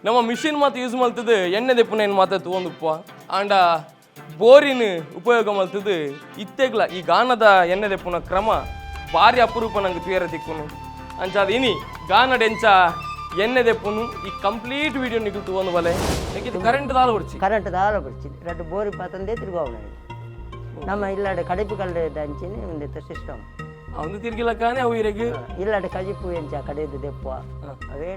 ನಮ್ಮ ಮಿಷಿನ್ ಮಾತು ಯೂಸ್ ಮಾಡ್ತದೆ ಎಣ್ಣೆ ದೆಪ್ಪನ ಏನು ಮಾತಾಯ್ತು ಒಂದಪ್ಪ ಆಂಡ ಬೋರಿನ ಉಪಯೋಗ ಮಾಡ್ತದೆ ಇತ್ತೆಗ್ಲ ಈ ಗಾನದ ಎಣ್ಣೆ ದೆಪ್ಪನ ಕ್ರಮ ಭಾರಿ ಅಪರೂಪ ನಂಗೆ ತೂಯರ ತಿಕ್ಕುನು ಅಂಚಾದ ಇನಿ ಗಾನಡ ಎಂಚ ಎಣ್ಣೆ ದೆಪ್ಪನು ಈ ಕಂಪ್ಲೀಟ್ ವಿಡಿಯೋ ನಿಗುತ್ತು ಒಂದು ಬಲೆ ಕರೆಂಟ್ ದಾಲ ಬಿಡ್ಚಿ ரெண்டு போரி பார்த்தந்தே திருவாவணை நம்ம இல்லாட கடைப்பு கல்ல ದಂಚಿನಿ ಒಂದು ಸಿಸ್ಟಮ್ ಅವನು ತಿರ್ಗಿಲ್ಲ ಕಾನೆ ಅವು ಇರಗೆ ಇಲ್ಲಾಡ ಕಜಿಪು ಎಂಚ ಕಡೆದು ದೆಪ್ಪ ಅವೇ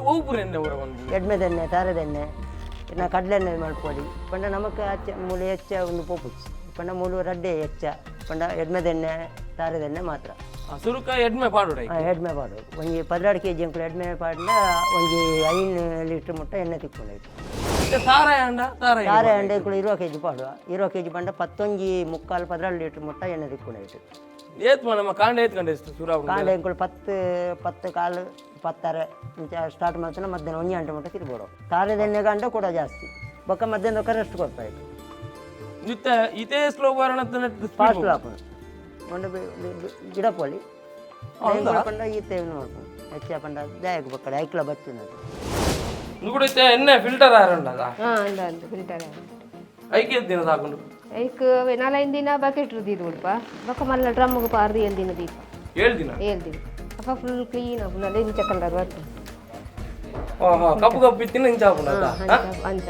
ಒಬ್ಬರು ಎಣ್ಣೆ ಊರ ಒಂದು ಎಡ್ಮೆದೆಣ್ಣೆ ತಾರದೆಣ್ಣೆ ಇನ್ನ ಕಡ್ಲೆಣ್ಣೆ ಮಾಡ್ಕೊಡಿ ಪಂಡ ನಮಕ್ ಅಚ್ಚ ಮೂಲೆ ಹೆಚ್ಚ ಒಂದು ಪೋಪುಚ್ಚಿ ಪಂಡ ಮೂಲು ರಡ್ಡೆ ಹೆಚ್ಚ ಪಂಡ ಎಡ್ಮೆದೆಣ್ಣೆ ತಾರದೆಣ್ಣೆ ಮಾತ್ರ ಸುರುಕ ಎಡ್ಮೆ ಪಾಡು ಎಡ್ಮೆ ಪಾಡು ಒಂಜಿ 16 kg ಅಂಕಲ್ ಎಡ್ಮೆ ಪಾಡ್ಲ ಒಂಜಿ 5 ಲೀಟರ್ ಮುಟ್ಟ ಎಣ್ಣೆ ತಿಕ್ಕೊಂಡಾಯ್ತು ಸಾರಾಯ ಅಂಡ ಕೂಡ 20 kg ಪಾಡುವ 20 kg ಪಂಡ 11.3 ಲೀಟರ್ ಮುಟ್ಟ ಎಣ್ಣೆ ತಿಕ್ಕೊಂಡಾಯ್ತು ಏತ್ ನಮ್ಮ ಕಾಂಡ ಏತ್ಕಂಡೆ ಎಷ್ಟು ಸುರ ಕಾಂಡ ಅಂಕಲ್ 10 ಕಾಲು 10 ಸ್ಟಾರ್ಟ್ ಮಾಡ್ತಾನೆ ಮಧ್ಯಾಹ್ನ 1 ಗಂಟೆ ಮುಟ್ಟ ತಿರ್ಬೋಡು ತಾರದೆಣ್ಣೆ ಗಂಟೆ ಕೂಡ ಜಾಸ್ತಿ ಬೊಕ್ಕ ಮಧ್ಯಾಹ್ನ ರೆಸ್ಟ್ ಕೊಡ್ತಾಯಿತ್ತು ಇದೇ ಸ್ಲೋ ಬರೋಣ ಫಾಸ್ಟ್ ಹಾಕೋಣ ಒಂದು ಗಿಡ ಪೋಳಿ ಪಂಡ ಈತೆ ನೋಡ್ಕೊಂಡು ಹೆಚ್ಚ ಪಂಡ ಜಾಯಕ್ಕೆ ಬಕ್ಕಡೆ ಐಕ್ಲ ಬಚ್ಚಿನದು ನುಗುಡೈತೆ ಎಣ್ಣೆ ಫಿಲ್ಟರ್ ಆರಂಡದ ಫಿಲ್ಟರ್ ಐಕೆ ದಿನ ಸಾಕೊಂಡು ಐಕ್ 4 ದಿನ ಬಕೆಟ್ ರುದಿದು ಉಡ್ಪ ಬೊಕ್ಕ ಮಲ್ಲ ಡ್ರಮ್ಗೆ ಪಾರ್ದು 7 ದಿನ ದೀಪ 7 ದಿನ ಅಪ್ಪ ಫುಲ್ ಕ್ಲೀನ್ ಆಪುನ ಇಂಚ ಕಲರ್ ಬರ್ತು ಕಪ್ಪು ಇತ್ತಿನ ಇಂಚ ಅಂಚ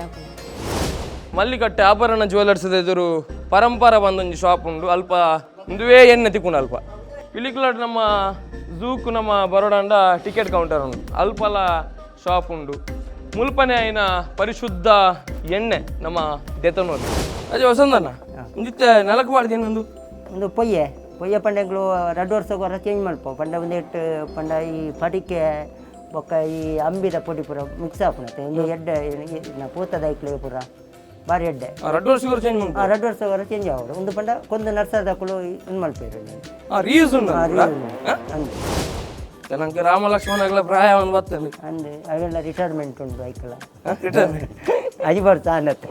ಮಲ್ಲಿಕಟ್ಟೆ ಆಭರಣ ಜ್ಯುವೆಲರ್ಸ್ ಎದುರು ಪರಂಪರ ಬಂದೊಂದು ಶಾಪ್ ಉಂಡು ಅಲ್ಪ ಇಂದುವೇ ಎಣ್ಣೆ ತಿಕ್ಕೊಂಡು ಅಲ್ಪ ಪಿಲಿಕುಲಾಡ್ ನಮ್ಮ ಝೂಕು ನಮ್ಮ ಬರೋಡಾಂಡ ಟಿಕೆಟ್ ಕೌಂಟರ್ ಉಂಟು ಅಲ್ಪಲ ಶಾಪ್ ಉಂಡು ಮುಲ್ಪನೆ ಆಯ್ನ ಪರಿಶುದ್ಧ ಎಣ್ಣೆ ನಮ್ಮ ದೆತನೋದು ಅದೇ ವಸಂತನ ಇಂದಿತ್ತೆ ನೆಲಕ್ಕೆ ಮಾಡ್ತೀನಿ ಒಂದು ಪೊಯ್ಯ ಪಂಡೆಗಳು 2 ವರ್ಷಕ್ಕೆ ಚೇಂಜ್ ಮಾಡ್ಪೋ ಪಂಡ ಒಂದಿಟ್ಟು ಪಂಡ ಈ ಪಟಿಕೆ ಬೊಕ್ಕ ಈ ಅಂಬಿದ ಪೊಡಿ ಪೂರ ಮಿಕ್ಸ್ ಹಾಪುನತ್ತೆ ಒಂದು ಎಡ್ಡೆ ಪೂತದ ಐಕ್ಲೆ ಪೂರ ಬಾರಿ ಎಡ್ಡೆ 2 ವರ್ಷಕ್ಕೆ ಚೇಂಜ್ ಮಾಡಿ 2 ವರ್ಷಕ್ಕೆ ಚೇಂಜ್ ಆಗೋರು ಒಂದು ಪಂಡ ಕೊಂದು ನರ್ಸದ ಕುಳು ಇದು ಮಾಡ್ತೀರಿ ನಂಗೆ ರಾಮ ಲಕ್ಷ್ಮಣಗಳ ಪ್ರಾಯ ಒಂದು ಬರ್ತದೆ ಅಂದೆ ಅವೆಲ್ಲ ರಿಟೈರ್ಮೆಂಟ್ ಉಂಟು ಐಕಲ್ಲ ಅಜಿಬರ್ತ ಅನ್ನತ್ತ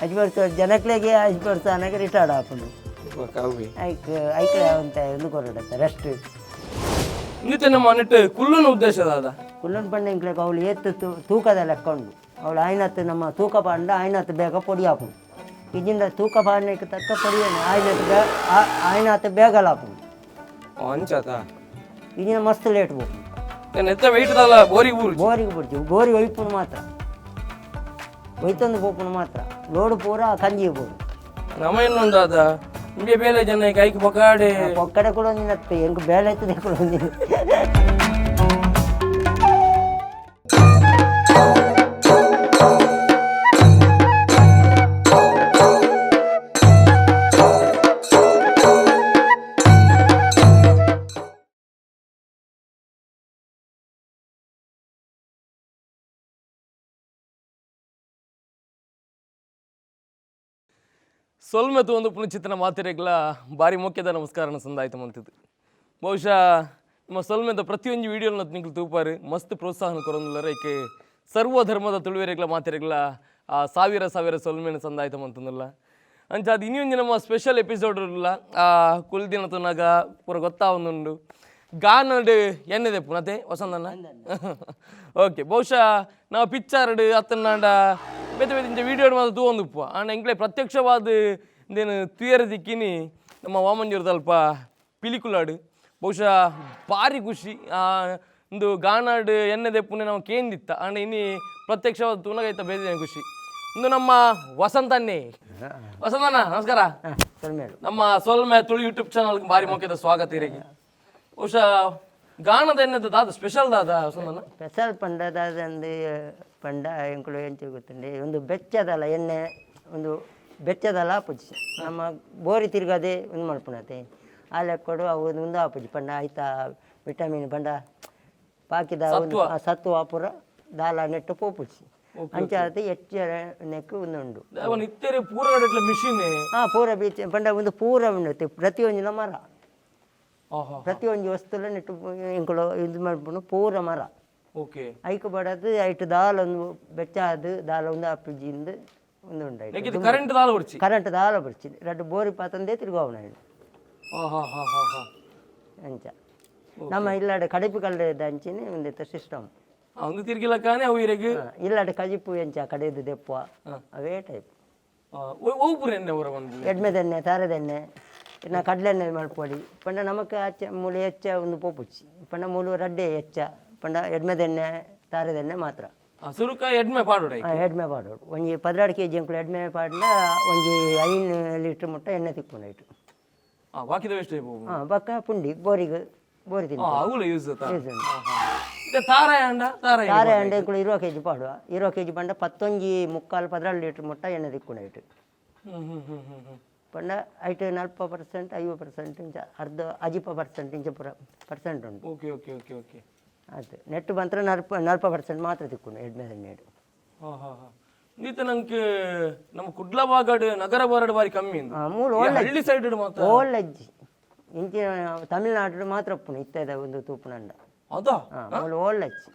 ಅಜಿಬರ್ತ ಜನಕ್ಲೆಗೆ ಅಜಿಬರ್ತ ಅನ್ನಕ್ಕೆ ರಿಟೈರ್ಡ್ ಹಾಕೊಂಡು ಐಕ್ಲೆ ಅಂತ ಇದು ಕೊರಡತ್ತೆ ರೆಸ್ಟ್ ಇಂದಿತ್ತೆ ನಮ್ಮ ನೆಟ್ಟು ಕುಲ್ಲುನ ಉದ್ದೇಶದ ಕುಲ್ಲನ್ ಪಂಡ ಇಂಕ್ಲೆಗೆ ಅವಳು ಎತ್ತು ತೂಕದ ಲೆಕ್ಕ ಉಂಡು ಅವಳು ಆಯ್ನತ್ತು ನಮ್ಮ ತೂಕ ಪಾಂಡ ಆಯ್ನತ್ತು ಬೇಗ ಪೊಡಿ ಹಾಕೊಂಡು ಇದರಿಂದ ತೂಕ ಪಾಡಕ್ಕೆ ತಕ್ಕ ಪೊಡಿಯನ್ನು ಆಯ್ನತ್ತು ಬೇಗಲ ಹಾಕೊಂಡು ಅಂಚಾತ ಇದನ್ನ ಮಸ್ತ್ ಲೇಟ್ ಬೇಕು ಎತ್ತ ವೆಯ್ಟ್ ಅಲ್ಲ ಬೋರಿಗೆ ಬಿಡ್ತೀವಿ ಬೋರಿಗೆ ಒಯ್ಪುನು ಮಾತ್ರ ಒಯ್ತಂದು ಹೋಗ್ಪುನು ಮಾತ್ರ ಲೋಡು ಪೂರ ಕಂಜಿಗೆ ಬೋದು ನಮ್ಮ ಇನ್ನೊಂದು ಅದ ನಿಮಗೆ ಬೇಲೆ ಜನ ಕೈಗೆ ಪೊಕ್ಕಡೆ ಕೂಡ ಒಂದಿನತ್ತೆ ಹೆಂಗೆ ಬೇಳೆ ಆಯ್ತದೆ ಕೂಡ ಒಂದಿನ ಸೊಲ್ಮೆ ಒಂದು ಪುನಚಿತ್ತನ ಮಾತಿರೆಗ್ಲ ಭಾರಿ ಮುಖ್ಯದ ನಮಸ್ಕಾರ ಸಂದಾಯ್ತು ಮಂತಿದ್ದು ಬಹುಶಃ ನಮ್ಮ ಸೊಲ್ಮೆದ ಪ್ರತಿಯೊಂದು ವಿಡಿಯೋನ ನಿಂಗೆ ತೂಪಾರು ಮಸ್ತ್ ಪ್ರೋತ್ಸಾಹನ ಕೊರೊಂದಿಲ್ಲರ ಈಕೆ ಸರ್ವ ಧರ್ಮದ ತುಳುವೆರೆಗ್ಲ ಮಾತಿರೆಗ್ಲ ಸಾವಿರ ಸೊಲ್ಮೆನ ಸಂದಾಯ್ತು ಮಂತಂದಿಲ್ಲ ಅಂಚ ಅದು ಇನ್ನೊಂದು ನಮ್ಮ ಸ್ಪೆಷಲ್ ಎಪಿಸೋಡ್ ಇರಲಿಲ್ಲ ಕುಲ್ದಿನ ತುನಾಗ ಪೂರ ಗೊತ್ತಾವೊಂದುಂಡು ಗಾನಡ್ ಎಣ್ಣೆದೆ ಪುನತೆ ವಸಂತನ ಓಕೆ ಬಹುಶಃ ನಾವು ಪಿಕ್ಚರ್ಡ್ ಅತ್ತನಾಂಡ ಬೇತೆ ಬೇತೆ ವಿಡಿಯೋ ಮಾತ್ರ ತೂವೊಂದುಪ್ಪ ಆಂಡ ಇಂಕ್ಲೆ ಪ್ರತ್ಯಕ್ಷವಾದ ಇಂದೇನು ತುಯರ ದಿಕ್ಕಿನಿ ನಮ್ಮ ವಾಮಂಜೂರು ಅಲ್ಪ ಪಿಲಿಕುಲಾಡು ಬಹುಶಃ ಭಾರಿ ಖುಷಿ ಒಂದು ಗಾನಾಡು ಎಣ್ಣೆ ದೆಪ್ಪುನೆ ನಾವು ಕೇಂದಿತ್ತ ಆಂಡ ಇನ್ನಿ ಪ್ರತ್ಯಕ್ಷವಾದ ತೂನಗೈತ ಬೇರೆ ಖುಷಿ ಇಂದು ನಮ್ಮ ವಸಂತನ್ನೇ ವಸಂತನ ನಮಸ್ಕಾರ ನಮ್ಮ ಸೊಲ್ಮೆ ತುಳು ಯೂಟ್ಯೂಬ್ ಚಾನಲ್ಗೆ ಭಾರಿ ಮುಖ್ಯದ ಸ್ವಾಗತ ಇರಗೆ ಬಹುಶಃ ಗಾನದ ಎಣ್ಣೆದ ದಾದ ಸ್ಪೆಷಲ್ ದಾದ ವಸಂತನ ಸ್ಪೆಷಲ್ ಪಂಡದಾದಂದು ಪಂಡ ಎಂಕುಳು ಎಂಚು ಗೊತ್ತುಂಡೆ ಒಂದು ಬೆಚ್ಚದಲ್ಲ ಎಣ್ಣೆ ಒಂದು ಬೆಚ್ಚದಲ್ಲ ಆಪುಜಿ ನಮ್ಮ ಬೋರಿ ತಿರ್ಗದೆ ಒಂದು ಮಾಡ್ಪುಣತೆ ಆ ಲೆಕ್ಕೊಡು ಅವು ಒಂದು ಆಪುಜಿ ಪಂಡ ಆಯ್ತಾ ವಿಟಮಿನ್ ಪಂಡ ಪಾಕಿದ ಸತ್ತು ಆಪುರ ದಾಲ ನೆಟ್ಟು ಪೋಪುಜಿ ಅಂಚಾತಿ ಹೆಚ್ಚ ನೆಕ್ಕು ಒಂದುಂಡು ಮಿಷಿನ್ ಪೂರ ಬೀಚ್ ಪಂಡ ಒಂದು ಪೂರ ಉಂಡತೆ ಪ್ರತಿಯೊಂದಿನ ಮರ ಪ್ರತಿಯೊಂದು ವಸ್ತುಲ ನೆಟ್ಟು ಎಂಕುಳು ಇದು ಮಾಡ್ಬಿಟ್ಟು ಪೂರ ಮರ ಓಕೆ ಐಕ್ ಬಡದು ಐಟ್ ದಾಲ ಒಂದು ಬೆಚ್ಚಾದು ದಾಲ ಒಂದು ಅಪ್ಪಿಜಿಂದು ಒಂದು ಉಂಟಾಯ್ತು ಕರೆಂಟ್ ದಾಲ ಬರ್ಚಿದೆ 2 ಬೋರಿ ಪಾತಂದೇ ತಿರುಗಾವಣ ಅಂಚ ನಮ್ಮ ಇಲ್ಲಾಡ ಕಡಿಪು ಕಲ್ಲೆ ದಂಚಿನಿ ಒಂದು ಸಿಸ್ಟಮ್ ಒಂದು ತಿರ್ಗಿಲ್ಲ ಕಾನೆ ಅವು ಇರೆಗೆ ಇಲ್ಲಾಡೆ ಕಜಿಪು ಎಂಚ ಕಡೆದು ದೆಪ್ಪುವ ಅವೇ ಟೈಪ್ ಒಬ್ಬರು ಎಣ್ಣೆ ಊರ ಬಂದು ಎಡ್ಮೆದೆಣ್ಣೆ ತಾರದೆಣ್ಣೆ ಇನ್ನ ಕಡ್ಲೆಣ್ಣೆ ಮಲ್ಪೊಡಿ ಪಂಡ ನಮಕ್ ಆಚೆ ಮೂಲು ಹೆಚ್ಚ ಒಂದು ಪೋಪುಚ್ಚಿ ಪಂಡ ಮೂಲು ರಡ್ಡೆ ಹೆಚ್ಚ ಪಂಡ ಎಡ್ಮೆದೆಣ್ಣೆ ತಾರದೆಣ್ಣೆ ಮಾತ್ರ ಸುರುಕ ಎಡ್ಮೆ ಪಾಡೋಡ ಎಡ್ಮೆ ಪಾಡೋಡು ಒಂಜಿ 16 kg ಅಂಕುಲು ಎಡ್ಮೆ ಪಾಡ್ಲ ಒಂಜಿ 5 ಲೀಟ್ರ್ ಮುಟ್ಟ ಎಣ್ಣೆ ತಿಕ್ಕೊಂಡಾಯ್ತು ಬಾಕಿದ ವೇಸ್ಟ್ ಬಕ್ಕ ಪುಂಡಿ ಬೋರಿಗೆ ಬೋರಿ ತಿಂದು ಅವುಲು ಯೂಸ್ ತಾರಾಯ ಅಂಡ ತಾರೆ ಅಂಡೆ ಅಂಕುಲು 20 kg ಪಾಡುವ 20 kg ಪಂಡ 11.75 ಲೀಟ್ರ್ ಮುಟ್ಟ ಎಣ್ಣೆ ತಿಕ್ಕೊಂಡಾಯ್ತು ಪಂಡ ಐಟ್ 40% 50% ಇಂಚ ಅರ್ಧ 50% ಇಂಚ ಪೂರ ಪರ್ಸೆಂಟ್ ಉಂಟು ಓಕೆ ಓಕೆ ಓಕೆ ಓಕೆ ಆಯ್ತು ನೆಟ್ಟು ಬಂತ್ರ 40% ಮಾತ್ರ ತಿಕ್ಕೊಂಡು ಎಡ್ಮೆದೆಣ್ಣೆ ನೀತ ನಂಗೆ ನಮ್ಮ ಕುಡ್ಲ ಬಾಗಡ್ ನಗರ ಬಾರಡ್ ಬಾರಿ ಕಮ್ಮಿ ಮೂಲು ಹಳ್ಳಿ ಸೈಡ್ ಮಾತ್ರ ಓಲ್ಲೆಜ್ಜಿ ಇಂಚಿ ತಮಿಳ್ನಾಡು ಮಾತ್ರ ಉಪ್ಪುನು ಇತ್ತದ ಒಂದು ತೂಪುನಂಡ ಅದಾ ಮೂಲು ಓಲ್ಲೆಜ್ಜಿ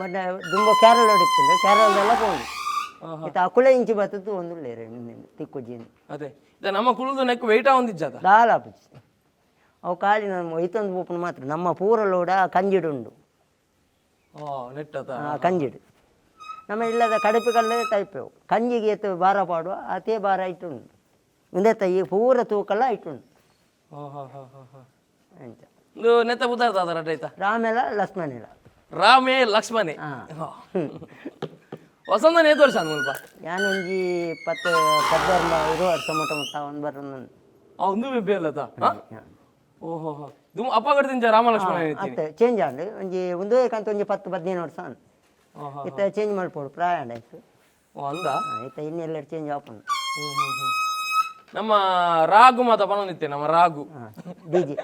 ಮತ್ತೆ ದುಂಬ ಕೇರಳ ಹೊಡಿತಂದ್ರೆ ಕೇರಳದೆಲ್ಲ ಹೋಗಿ ಇತ್ತ ಅಕುಳೆ ಇಂಚಿ ಬತ್ತದ್ದು ಒಂದು ಲೇರೆ ತಿಕ್ಕುಜ್ಜಿಂದು ಅದೇ ಇದು ನಮ್ಮ ಕುಳದು ನೆಕ್ ವೆಯ್ಟ ಒಂದಿಜ್ಜದ ದಾಲಾಪುಚ್ಚಿ ಅವು ಕಾಲಿ ನಮ್ಮ ಐತೊಂದು ಪೂಪುನು ಮಾತ್ರ ನಮ್ಮ ಪೂರ ಲೋಡ ಕಂಜಿಡುಂಡು ನೆಟ್ಟದ ಕಂಜಿಡು ನಮ್ಮ ಇಲ್ಲದ ಕಡಪೆಗಲ್ಲೇ ಟೈಪ್ ಕಂಜಿಗೆ ಎತ್ತು ಭಾರ ಪಾಡುವ ಅದೇ ಭಾರ ಇಟ್ಟುಂಡು ಮುಂದೆ ಈ ಪೂರ ತೂಕಲ್ಲ ಇಟ್ಟುಂಡು ಅಂಚ ಇದು ನೆತ್ತ ಬುದ್ಧಾರ್ಥ ಅದ ರಡ್ಡ ಆಯ್ತಾ ರಾಮೆಲ ಲಕ್ಷ್ಮಣೆಲ ರಾಮೇ ಲಕ್ಷ್ಮಣೆ ವಸಂತ ನೇತು ವರ್ಷ ಅನ್ಮಲ್ಪ ഞാനൊഞ്ചി 10-12 ವರ್ಷ ಮುಟ್ಟ ಮುಟ್ಟ ಒಂದು ಬರೋದು ಒಂದು ಬೆಬ್ಬೆ ಅಲ್ಲದ ಓಹೋ ದುಮ್ ಅಪ್ಪ ಕಡ್ತಿಂಚ ರಾಮ ಲಕ್ಷ್ಮಣ ಅತ್ತೆ ಚೇಂಜ್ ಆಂಡು ಒಂಜಿ ಒಂದು ಕಂತ ಒಂಜಿ 10-15 ವರ್ಷ ಅನ್ ಇತ್ತ ಚೇಂಜ್ ಮಾಡ್ಬೋದು ಪ್ರಾಯ ಆಯ್ತು ಅಂದ ಇತ್ತ ಇನ್ನೆಲ್ಲರೂ ಚೇಂಜ್ ಆಪುಂಡು ನಮ್ಮ ರಾಗು ಮಾತ ಪನೊಂದಿತ್ತೆ ನಮ್ಮ Raghu DJ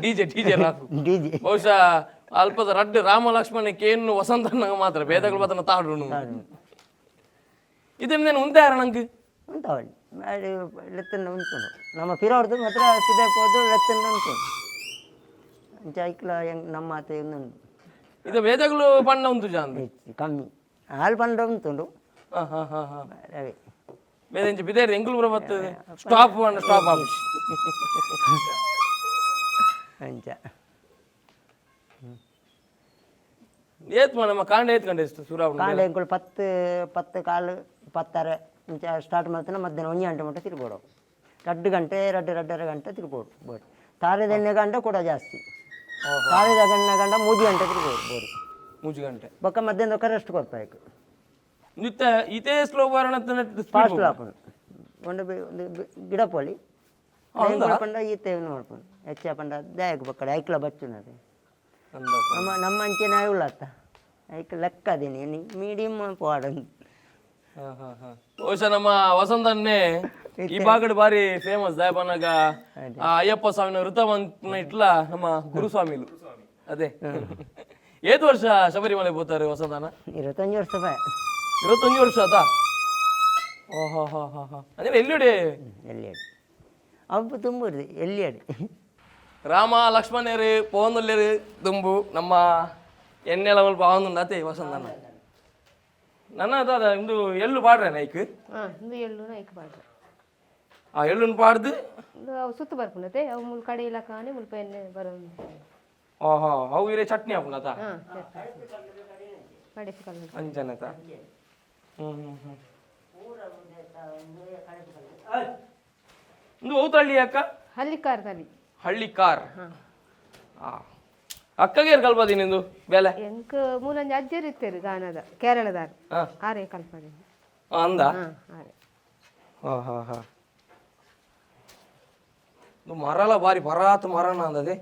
DJ DJ Raghu DJ ಬಹುಶಃ ಅಲ್ಪದ ರಡ್ಡು ರಾಮ ಲಕ್ಷ್ಮಣಕ್ಕೆ ಏನು ವಸಂತನ ಮಾತ್ರ ಭೇದಗಳು ಬತ್ತನ ತಾಡು ಇದೇನು ಉಂಟೆ ಯಾರ ನಂಗೆ ಉಂಟವಳಿ ಲೆತ್ತನ್ನ ಉಂಟು ನಮ್ಮ ಪಿರೋರ್ದು ಮಾತ್ರ ಸಿದೆ ಹೋದು ಲೆತ್ತನ್ನ ಉಂಟು ಅಂಚ ನಮ್ಮ ಮಾತೆ ಇನ್ನೊಂದು ಇದು ಭೇದಗಳು ಪಂಡ ಉಂಟು ಜಾನ್ ಕಮ್ಮಿ ಹಾಲು ಪಂಡ ಉಂಟುಂಡು ಅವೇ ಬೇರೆ ಬಿದೇರಿ ಎಂಗುಲು ಬರ್ತದೆ ಸ್ಟಾಪ್ ಸ್ಟಾಪ್ ಆಫೀಸ್ ಅಂಚ ಏತ್ ನಮ್ಮ ಕಾಂಡ ಏತ್ ಕಂಡ ಎಷ್ಟು ಸೂರಾವಣ ಕಾಂಡ ಎಂಕುಲು 10 ಕಾಲು 10 ಇಂಚ ಸ್ಟಾರ್ಟ್ ಮಾಡ್ತಾನೆ ಮಧ್ಯಾಹ್ನ 1 ಗಂಟೆ ಮಟ್ಟ ತಿರ್ಬೋದು 2 ಗಂಟೆ 2.5 ಗಂಟೆ ತಿರ್ಬೋದು ಬೋರಿ ತಾರೆದೆಣ್ಣೆ ಗಂಟ ಕೂಡ ಜಾಸ್ತಿ ತಾರೆದೆಣ್ಣೆ ಗಂಟ 3 ಗಂಟೆ ತಿರ್ಬೋದು ಬೋರಿ 3 ಗಂಟೆ ಬೊಕ್ಕ ಮಧ್ಯಾಹ್ನ ರೆಸ್ಟ್ ಕೊಡ್ಬೇಕು ನಿತ್ತ ಇತೇ ಸ್ಲೋ ಬಾರಣ ಫಾಸ್ಟ್ ಹಾಕೊಂಡು ಒಂದು ಗಿಡ ಪೋಲಿ ಪಂಡ ಈತೆ ನೋಡ್ಕೊಂಡು ಹೆಚ್ಚ ಪಂಡ ದಾಯಕ ಬಕ್ಕಡೆ ಐಕ್ಲ ಬಚ್ಚುನದು ನಮ್ಮ ಅಂಚೆನ ಉಳ್ಳತ್ತ ಐಕ್ ಲೆಕ್ಕ ಅದೇನಿ ಮೀಡಿಯಂ ಪಾಡಂದು ಬಹುಶಃ ನಮ್ಮ ವಸಂತನ್ನೇ ಈ ಭಾಗದ ಬಾರಿ ಫೇಮಸ್ ದಯಪನಾಗ ಅಯ್ಯಪ್ಪ ಸ್ವಾಮಿನ ವೃತವಂತನ ಇಟ್ಲ ನಮ್ಮ ಗುರುಸ್ವಾಮಿಲು ಅದೇ ಏದು ವರ್ಷ ಶಬರಿಮಲೆ ಹೋಗ್ತಾರೆ ವಸಂತನ 25 ವರ್ಷ 25 ವರ್ಷ ಆತಾ ಓಹೋ ಹೋ ಹೋ ಹೋ ಅಂದ್ರೆ ಎಲ್ಲಿಡೆ ಎಲ್ಲಿಯಾಡಿ ಅವು ತುಂಬುದು ಎಲ್ಲಿಯಾಡಿ ರಾಮ ಲಕ್ಷ್ಮಣರು ಪೋಂದಲ್ಲೇರು ದುಂಬು ನಮ್ಮ ಎಣ್ಣೆಲ ಸ್ವಲ್ಪ ಅವನು ಅದೇ ವಸಂತನ ನನ್ನ ಅದ ಇಂದು ಎಳ್ಳು ಪಾಡ್ರೆ ನೈಕ್ ಇಂದು ಎಳ್ಳು ನೈಕ್ ಪಾಡ್ರೆ ಆ ಎಳ್ಳುನ್ ಪಾಡ್ದು ಅವು ಸುತ್ತು ಬರ್ಪುನತೆ ಅವು ಮುಲ್ ಕಡೆ ಇಲ್ಲ ಕಾಣಿ ಮುಲ್ಪ ಎಣ್ಣೆ ಬರೋ ಓಹೋ ಅವು ಇರೇ ಚಟ್ನಿ ಹಾಪುನತ ಕಡೆ ಕಲ್ಲು ಅಂಜನತ ಇಂದು ಔತಳ್ಳಿ ಅಕ್ಕ ಹಳ್ಳಿಕಾರದಲ್ಲಿ ಹಳ್ಳಿ ಕಾರ್ ಅಕ್ಕಗೆ ಕಲ್ಪದಿ ನಿಂದು ಬೆಲೆ ಎಂಕ್ ಮೂಲಂಜಿ ಅಜ್ಜರು ಇತ್ತೇರು ಗಾನದ ಕೇರಳದಾರ ಆರೇ ಕಲ್ಪದಿ ಅಂದ ಆರೆ ಮರಲ ಬಾರಿ ಪರಾತ್ ಮರನ ಅಂದದೆ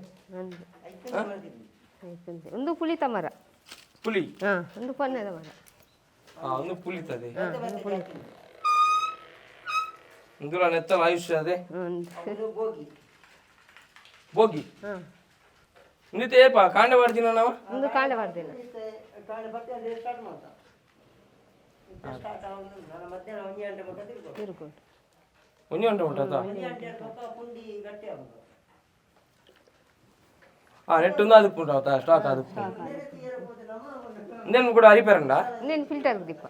ಒಂದು ಪುಳಿತ ಮರ ಪುಲಿ ಒಂದು ಪೊನ್ನೆದ ಮರ ಒಂದು ಪುಲಿತದೆ ಇಂದುಲ ನೆತ್ತಲ ಆಯುಷ್ಯ ಅದೇ ಬೋಗಿ ನಿಂತ ಏಪ ಕಾಂಡೆ ಮಾಡ್ತೀನ ನಾವು ಒಂದು ಕಾಂಡೆ ಮಾಡ್ತೇನೆ ತಿರುಗೋಡು ಒಂಜಿ ಗಂಟೆ ಉಂಟದ ನೆಟ್ಟು ಅದು ಉಂಟ ಸ್ಟಾಕ್ ಅದು ಇನ್ನೇನು ಕೂಡ ಹರಿಪೇರಂಡ ಇನ್ನೇನು ಫಿಲ್ಟರ್ ದೀಪ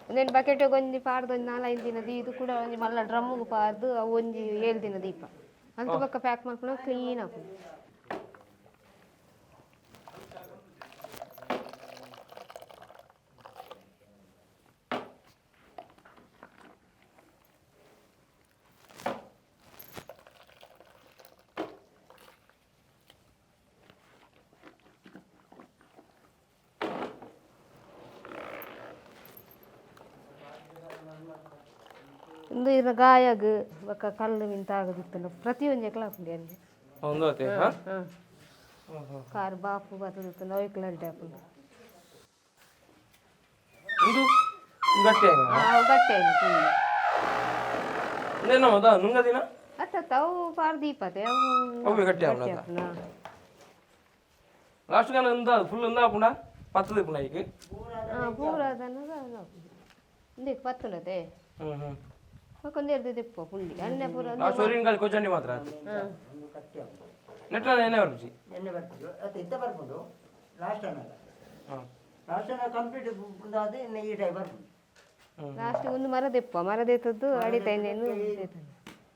ಇನ್ನೇನು ಬಕೆಟ್ ಒಂಜಿ ಪಾಡ್ದು ಒಂದು 4-5 ದಿನ ಇದು ಕೂಡ ಒಂಜಿ ಮಲ್ಲ ಡ್ರಮ್ಮಿಗೆ ಪಾರ್ದು ಅವು ಒಂಜಿ 7 ದಿನ ದೀಪ ಅಂತ ಪಕ್ಕ ಪ್ಯಾಕ್ ಮಾಡ್ಕೊಂಡು ಕ್ಲೀನ್ ಹಾಕೋದು ಇಂದು ಇರ ಗಾಯಗ ಬೊಕ್ಕ ಕಲ್ಲು ಮಿಂತ ಆಗದಿತ್ತಲ್ಲ ಪ್ರತಿಯೊಂದು ಎಕ್ಲಾಪುಂಡು ಎಣ್ಣೆ ಒಂದು ಅತ್ತೆ ಹಾಂ ಕಾರು ಬಾಪು ಬರ್ತದಿತ್ತು ಅವಕ್ಕೆಲ್ಲ ಅಡ್ಡೆ ಹಾಕೊಂಡು ಇದು ಗಟ್ಟಿ ಗಟ್ಟಿ ಆಯ್ತು ಫುಲ್ ಇನ್ನೇನೋ ಅದ ನುಂಗದಿನ ಅತ್ತ ಅವು ಪಾರು ದೀಪತೆ ಅವು ಗಟ್ಟಿ ಆವಣ ಲಾಸ್ಟ್ ಗಾನ ಇಂದ ಫುಲ್ ಇಂದ ಪುಂಡ ಪತ್ತದ ಪುಂಡ ಈಗ ಪೂರ ಅದನ್ನ ಇಂದಕ್ಕೆ ಪತ್ತುನತೆ ಮಕ್ಕೊಂದು ಎರಡು ದಿಪ್ಪ ಪುಂಡಿ ಅನ್ನ ಪೂರ ಲಾಸ್ಟ್ ವರಿನ ಕಾಲ ಕೊಚ್ಚಂಡಿ ಮಾತ್ರ ನೆಟ್ಟ ಎಣ್ಣೆ ಬರ್ಬಿಸಿ ಎಣ್ಣೆ ಬರ್ತದೆ ಅದು ಇತ್ತ ಬರ್ಬೋದು ಲಾಸ್ಟ್ ಅನ್ನಲ್ಲ ಲಾಸ್ಟ್ ಅನ್ನ ಕಂಪ್ಲೀಟ್ ಅದೇ ಈ ಟೈಪ್ ಬರ್ಬೋದು ಲಾಸ್ಟ್ ಒಂದು ಮರದೆತ್ತದ್ದು ಅಡಿತ ಎಣ್ಣೆಯನ್ನು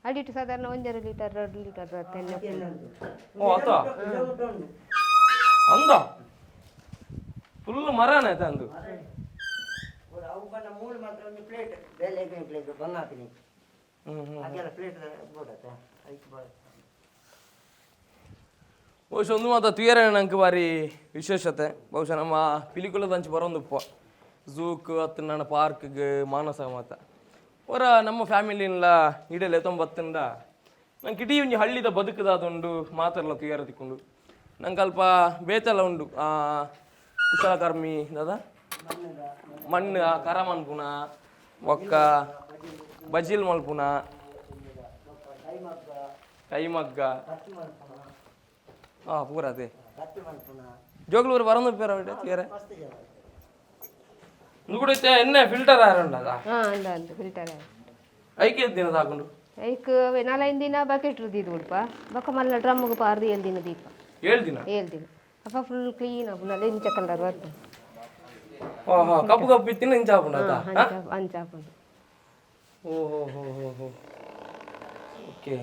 ಅಡಿಟ್ಟು ಸಾಧಾರಣ 1 ಲೀಟರ್ 2 ಲೀಟರ್ ಎಣ್ಣೆ ಓ ಆತ ಅಂದ ಫುಲ್ ಮರನೇ ಆಯ್ತಾ ಅಂದು ಅವು ಬಣ್ಣ ಮೂಳು ಮಾತ್ರ ಒಂದು ಪ್ಲೇಟ್ ಬೇಳೆ ಪ್ಲೇಟ್ ಬಂಗ ಹಾಕಿನಿ ಹಾಗೆಲ್ಲ ಪ್ಲೇಟ್ ಬೋಡತ್ತ ಅದಕ್ಕೆ ಬಹುಶಃ ಒಂದು ಮಾತ್ರ ತುಯರ ನಂಗೆ ಬಾರಿ ವಿಶೇಷತೆ ಬಹುಶಃ ನಮ್ಮ ಪಿಲಿಕುಲದಂಚು ಬರೋಂದುಪ್ಪ ಝೂಕ್ ಹತ್ತು ನನ್ನ ಪಾರ್ಕ್ಗೆ ಮಾನಸ ಮಾತ ಅವರ ನಮ್ಮ ಫ್ಯಾಮಿಲಿನ್ಲ ಇಡಲೆ 90ರಿಂದ ನಂಗೆ ಇಡೀ ಒಂದು ಹಳ್ಳಿದ ಬದುಕದಾದೊಂದು ಮಾತೆಲ್ಲ ತುಯರ ತಿಕ್ಕೊಂಡು ನಂಗೆ ಅಲ್ಪ ಬೇತೆಲ್ಲ ಉಂಡು ಕುಶಲಕರ್ಮಿ ದಾದ ಮಣ್ಣು ಕರ ಮನ್ಪುನ ಒಕ್ಕ ಬಜಿಲ್ ಮಲ್ಪುನ ಕೈಮಗ್ಗ ಪೂರ ಅದೇ ಜೋಗ್ಲೂರು ಬರೋದು ಪೇರ ಬೇರೆ ನುಗುಡೈತೆ ಎಣ್ಣೆ ಫಿಲ್ಟರ್ ಆರಂಡದ ಫಿಲ್ಟರ್ ಐಕೆ ದಿನ ಹಾಕೊಂಡು ಐಕ್ 4-5 ದಿನ ಬಕೆಟ್ ರುದ್ದಿದ್ದು ಉಡ್ಪ ಬೊಕ್ಕ ಮಲ್ಲ ಡ್ರಮ್ಗೆ ಪಾರ್ದು 7 ದಿನ ದೀಪ 7 ದಿನ ಅಪ್ಪ ಫುಲ್ ಕ್ಲೀನ್ ಆಪುಂಡು ಇಂಚ ಕಲರ್ ಬರ್ತದೆ ಕಪ್ಪು ಕಪ್ಪು ಇತ್ತಿನ ಇಂಚ ಹಾಕೊಂಡು ಅಂಚ ಹಾಕೊಂಡು ಓಹೋ ಓಕೆ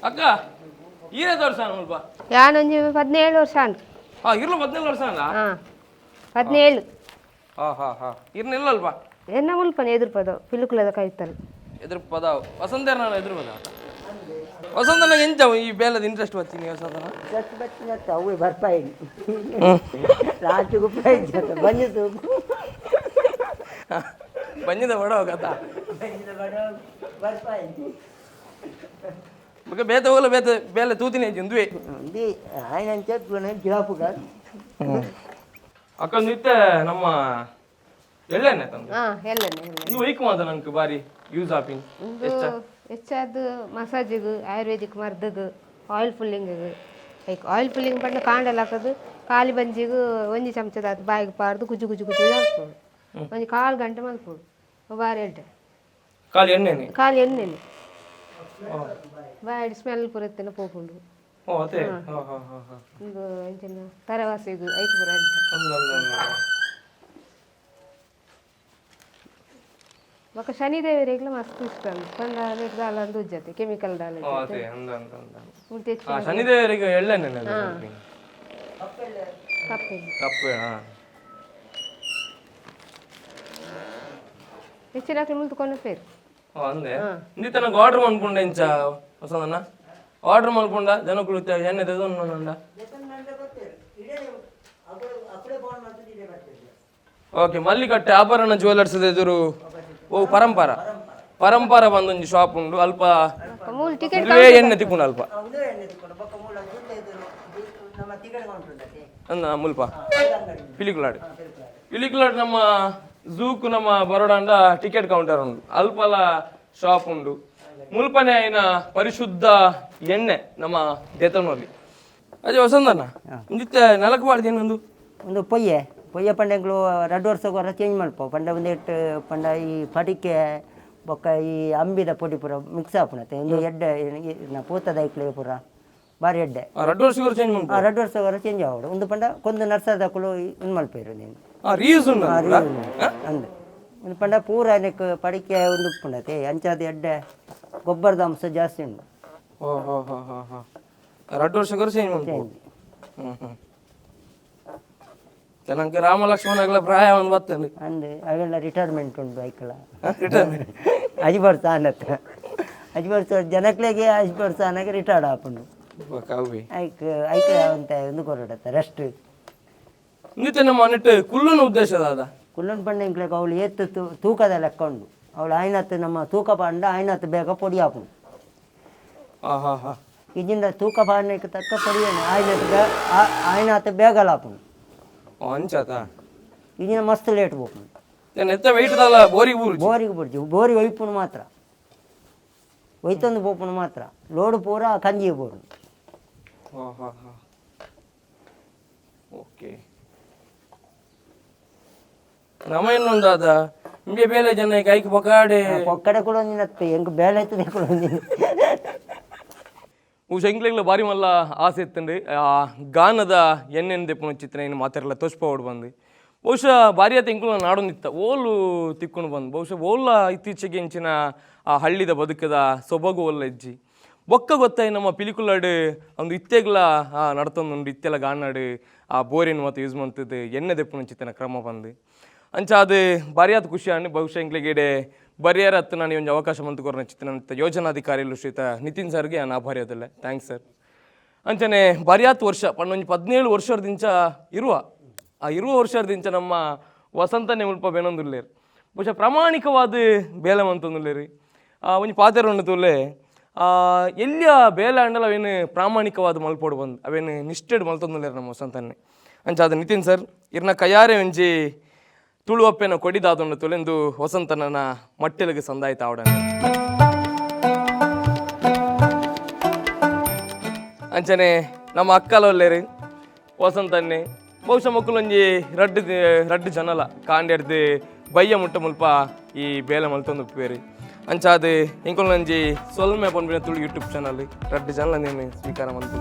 ಅಕ್ಕ ಈರೇದು ವರ್ಷ ಸ್ವಲ್ಪ ಯಾನೊಂಜಿ 17 ವರ್ಷ ಉಂಟು ಇರ್ಲು 17 ವರ್ಷ ಅಲ್ಲ 17 ಇರ್ನಿಲ್ಲ ಅಲ್ಪ ಎನ್ನ ಮುಲ್ಪನೆ ಎದುರ್ಪದ ಪಿಲುಕುಲದ ಕೈತಲ್ ಎದುರ್ಪದ ವಸಂತ ನಾನು ಎದುರ್ಪದ ವಸಂತನ ಎಂಚ ಈ ಬೇಲದ ಇಂಟ್ರೆಸ್ಟ್ ಬರ್ತೀನಿ ವಸಂತನ ಜಸ್ಟ್ ಬಚ್ಚಿನ ಅವು ಬರ್ಪಾಯಿ ರಾಜುಗೂ ಪ್ರೈಜ್ ಬಂದಿದ್ದು ಬಂದಿದ ಬಡ ಹೋಗತ್ತಾ ಬರ್ಪಾಯಿ ಮಗ ಬೇತ ಹೋಗಲ್ಲ ಬೇತ ಬೇಲೆ ತೂತಿನಿ ಜಂದುವೆ ఆయన చెప్పుకునే జాబ్ కాదు ಅಕ್ಕ ನಿತ್ಯ ನಮ್ಮ ಎಳ್ಳೆಣ್ಣೆ ತಂದು ಎಳ್ಳೆಣ್ಣೆ ಇದು ವೈಕ್ ಮಾತ ನಂಗೆ ಬಾರಿ ಯೂಸ್ ಆಪಿಂಗ್ ಹೆಚ್ಚಾದ ಮಸಾಜಿಗೆ ಆಯುರ್ವೇದಿಕ್ ಮರ್ದಗೆ ಆಯಿಲ್ ಫುಲ್ಲಿಂಗಿಗೆ ಲೈಕ್ ಆಯಿಲ್ ಫುಲ್ಲಿಂಗ್ ಪಂಡ ಕಾಂಡಲ್ಲಿ ಹಾಕೋದು ಖಾಲಿ ಬಂಜಿಗೆ 1 ಚಮಚದ ಅದು ಬಾಯಿಗೆ ಪಾರ್ದು ಕುಜು ಹಾಕ್ಬೋದು ಒಂದು 1/4 ಗಂಟೆ ಮಲ್ಕೋದು ಬಾರಿ ಎಡ್ಡೆ ಖಾಲಿ ಎಣ್ಣೆನೆ ಬಾಡಿ ಸ್ಮೆಲ್ ಪುರತ್ತಿನ ಪೋಪುಂಡು ಅದೇ ಒಂದು ಎಂಚಿನ ತರವಾಸಿಗೂ ಐದು ಪುರ ఒక శనిదేవిరేగ్ల మస్తు ఇష్టం కొందరు దాలందు ఉజ్జతే కెమికల్ దాల ಅದೇ ಶನಿದೇವರಿಗೆ ಎಳ್ಳೆಣ್ಣೆ ಕಪ್ಪೆ ಹೆಚ್ಚಿನಾಕ್ಲು ಮುಲ್ತುಕೊಂಡ ಪೇರು ಅಂದೆ ಇಂದಿ ತನಕ ಆರ್ಡರ್ ಮಾಡ್ಕೊಂಡೆ ಇಂಚ ಹೊಸದನ್ನ ಆರ್ಡರ್ ಮಾಡ್ಕೊಂಡ ಜನಗಳು ಎಣ್ಣೆ ತೆಗೆದುಕೊಂಡ ಓಕೆ ಮಲ್ಲಿಕಟ್ಟೆ ಆಭರಣ ಜ್ಯುವೆಲರ್ಸ್ ಎದುರು ಓ ಪರಂಪರ ಬಂದೊಂದು ಶಾಪ್ ಉಂಡು ಅಲ್ಪ ಎಣ್ಣೆ ತಿಕ್ಕೊಂಡು ಅಲ್ಪ ಅಂದ ಮುಲ್ಪ ಪಿಲಿಕುಲಾಡ್ ನಮ್ಮ ಝೂಕು ನಮ್ಮ ಬರೋಡಾಂಡ ಟಿಕೆಟ್ ಕೌಂಟರ್ ಉಂಡು ಅಲ್ಪಲ ಶಾಪ್ ಉಂಡು ಮುಲ್ಪನೆ ಆಯ್ನ ಪರಿಶುದ್ಧ ಎಣ್ಣೆ ನಮ್ಮ ದೇತನಲ್ಲಿ ಅದೇ ವಸಂತನ ನಿತ್ಯ ನೆಲಕ್ಕೆ ಬಾಳ್ದು ಒಂದು పొయ్య పండుగలు 2 ವರ್ಷ ವರ ಚೇಂಜ್ ಮಾಡ್ಪೋ ಪಂಡ ಒಂದೆಟ್ಟು ಪಂಡ ಈ ಪಡಿಕೆ ಬೊಕ್ಕ ಈ ಅಂಬಿದ ಪೊಡಿ ಪೂರ ಮಿಕ್ಸ್ ಆಪುನತೆ ಒಂದು ಎಡ್ಡೆ ನಾ ಪೂತದ ಐಕ್ಲೆ ಪೂರ ಬಾರಿ ಎಡ್ಡೆ 2 ವರ್ಷ ವರ ಚೇಂಜ್ ಮಾಡ್ಪೋ 2 ವರ್ಷ ವರ ಚೇಂಜ್ ಆವಡು ಒಂದು ಪಂಡ ಕೊಂದು ನರ್ಸದಕ್ಕಳು ಇದು ಮಲ್ಪೇರು ನೀನು ರೀಯೂಸ್ ಉಂಡು ಅಂದೆ ಒಂದು ಪಂಡ ಪೂರ ಅದಕ್ಕೆ ಪಡಿಕೆ ಒಂದು ಪುಂಡತೆ ಅಂಚಾದ ಎಡ್ಡೆ ಗೊಬ್ಬರದ ಅಂಶ ಜಾಸ್ತಿ ಉಂಡು 2 ವರ್ಷ ವರ ಚೇಂಜ್ ಮಾಡ್ಪೋ ನನಗೆ ರಾಮ ಲಕ್ಷ್ಮಣಗಳ ಪ್ರಾಯ ಒಂದು ಬರ್ತದೆ ಅಂದೆ ಅವೆಲ್ಲ ರಿಟೈರ್ಮೆಂಟ್ ಉಂಟು ಐಕಲ ಅಜಿಬರ್ಸ ಅನ್ನತ್ತ ಅಜಿಬರ್ಸ ಜನಕ್ಲೆಗೆ ಅಜಿಬರ್ಸ ಅನ್ನಕ್ಕೆ ರಿಟೈರ್ಡ್ ಆಪುಂಡು ಐಕ ಅಂತ ಒಂದು ಕೊರಡತ್ತ ರೆಸ್ಟ್ ನಿತ್ಯ ನಮ್ಮ ನೆಟ್ಟು ಕುಲ್ಲುನ ಉದ್ದೇಶದ ಕುಲ್ಲನ್ ಪಂಡ ಇಂಕ್ಲೆಗೆ ಅವಳು ಎತ್ತು ತೂಕದ ಲೆಕ್ಕ ಉಂಡು ಅವಳು ಆಯ್ನತ್ತು ನಮ್ಮ ತೂಕ ಪಾಂಡ ಆಯ್ನತ್ತು ಬೇಗ ಪೊಡಿ ಹಾಪುನು ಇದಿಂದ ತೂಕ ಪಾಂಡಕ್ಕೆ ತಕ್ಕ ಪೊಡಿಯನ್ನು ಆಯ್ನತ್ತು ಬೇಗಲ ಹಾಪುನು ಇದಿನ ಮಸ್ತ್ ಲೇಟ್ ಬೋಪುನು ಬೋರಿಗೆ ಬಿಡ್ತೀವಿ ಬೋರಿ ಒಯ್ಪುನು ಮಾತ್ರ ಒಯ್ತಂದು ಬೋಪುನು ಮಾತ್ರ ಲೋಡು ಪೂರ ಕಂಜಿಗೆ ಬೋಡು ಓಕೆ ನಮ್ಮನ್ನೊಂದಾದ ನಿಮಗೆ ಬೇಲೆ ಜನ ಕೈಗೆ ಪೊಕಾಡೆ ಪೊಕ್ಕಡೆ ಕೂಡ ಒಂದಿನತ್ತೆ ಹೆಂಗೆ ಬೇಳೆ ಆಯ್ತದೆ ಕೂಡ ಒಂದಿನ ಶಂಕ್ಲೆಗ್ಲ ಬಾರಿ ಮಲ್ಲ ಆಸೆ ಇತ್ತಂಡು ಗಾನದ ಎಣ್ಣೆಂದೆ ಪುನಃ ಚಿತ್ರ ಏನು ಮಾತಾರಲ್ಲ ತೋಚ್ಪೋಡು ಬಂದು ಬಹುಶಃ ಬಾರಿ ಆತ ಇಂಕ್ಲು ನಾಡೊಂದಿತ್ತ ಓಲು ತಿಕ್ಕೊಂಡು ಬಂದು ಬಹುಶಃ ಓಲ್ಲ ಇತ್ತೀಚೆಗೆ ಇಂಚಿನ ಆ ಹಳ್ಳಿದ ಬದುಕದ ಸೊಬಗು ಓಲ್ಲ ಇಜ್ಜಿ ಬೊಕ್ಕ ಗೊತ್ತಾಯಿ ನಮ್ಮ ಪಿಲಿಕುಲಾಡು ಒಂದು ಇತ್ತೆಗ್ಲ ನಡ್ತೊಂದುಂಡು ಇತ್ತೆಲ್ಲ ಗಾನಾಡು ಆ ಬೋರಿನ ಮತ್ತು ಯೂಸ್ ಮಾಡ್ತದ್ದು ಎಣ್ಣೆ ದೆಪ್ಪುನ ಚಿತ್ತನ ಕ್ರಮ ಬಂದು ಅಂಚ ಅದು ಬಾರಿ ಆತ ಖುಷಿ ಅಣ್ಣು ಬಹುಶಃ ಇಂಕ್ಲಿಗೆ ಬರಿಯರ ಹತ್ತು ನಾನು ಒಂದು ಅವಕಾಶ ಮಂತು ಕೊರೋನ ಚಿತ್ತನ ಯೋಜನಾಧಿಕಾರಿಗಳು ಶ್ರೀತ ನಿತಿನ್ ಸರ್ಗೆ ನಾನು ಆಭಾರಿ ಅದಲ್ಲ ಥ್ಯಾಂಕ್ಸ್ ಸರ್ ಅಂಚನೆ ಬಾರಿ ಆತ ವರ್ಷ ಪಣ್ಣೊಂದು 17 ವರ್ಷದಿಂದ ಇರುವ ವರ್ಷದಿಂದ ನಮ್ಮ ವಸಂತನೇ ಮುಲ್ಪ ಬೇನೊಂದುಲ್ಲೇರು ಬಹುಶಃ ಪ್ರಾಮಾಣಿಕವಾದ ಬೇಲೆ ಮಂತೊಂದುಲ್ಲೇರಿ ಒಂದು ಪಾತೆರೊಂಡು ತೂಲೆ ಎಲ್ಲಿಯ ಬೇಲೆ ಅಂಡಲ್ಲ ಅವೇನು ಪ್ರಾಮಾಣಿಕವಾದ ಮಲ್ಪೋಡು ಬಂದು ಅವೇನು ನಿಷ್ಠೆಡ್ ಮಲ್ತೊಂದುಲ್ಲೇರು ನಮ್ಮ ವಸಂತನ್ನೇ ಅಂಚ ಅದು ನಿತಿನ್ ಸರ್ ಇರ್ನ ಕೈಯಾರೆ ಒಂಜಿ ತುಳುವಪ್ಪೆನ ಕೊಡಿದಾದೊಂಡು ತುಲೆಂದು ವಸಂತನನ ಮಟ್ಟೆಲಿಗೆ ಸಂದಾಯ್ತ ಆವಡ ಅಂಚನೆ ನಮ್ಮ ಅಕ್ಕಲೊಲ್ಲೇರಿ ವಸಂತನ್ನೇ ಬಹುಶಃ ಮಕ್ಕಳೊಂಜಿ ರಡ್ಡು ಜನಲ ಕಾಂಡೆಡ್ದು ಬಯ್ಯ ಮುಟ್ಟ ಮುಲ್ಪ ಈ ಬೇಲೆ ಮಲ್ತೊಂದು ಉಪ್ಪೇರಿ ಅಂಚ ಅದು ಇಂಕೊಂಜಿ ಸೊಲ್ಮೆ ಪೊನ್ಬಿನ ತುಳು ಯೂಟ್ಯೂಬ್ ಚಾನಲ್ ರಡ್ಡು ಜನಲ ನೀನು ಸ್ವೀಕಾರ ಮಾಡ್ತು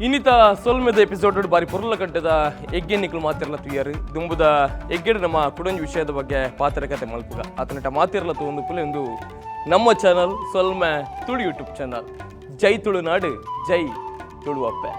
ಇನ್ನಿತ ಸೊಲ್ಮೆದ ಎಪಿಸೋಡ್ ಬಾರಿ ಪೊರ್ಲ ಕಟ್ಟದ ಎಗ್ಗೆನಿಕ್ಲು ಮಾತಿರಲ ತುಯ್ಯಾರು ದುಂಬುದ ಎಗ್ಗೆಡ್ ನಮ್ಮ ಕುಡೊಂಜಿ ವಿಷಯದ ಬಗ್ಗೆ ಪಾತ್ರಕತೆ ಮಲ್ಪುಗ ಆತನಟ ಮಾತಿರಲ ಒಂದು ಪುಲೆ ಒಂದು ನಮ್ಮ ಚಾನಲ್ ಸೊಲ್ಮೆ ತುಳು ಯೂಟ್ಯೂಬ್ ಚಾನಲ್ ಜೈ ತುಳುನಾಡು ಜೈ ತುಳುವಪ್ಪೆ.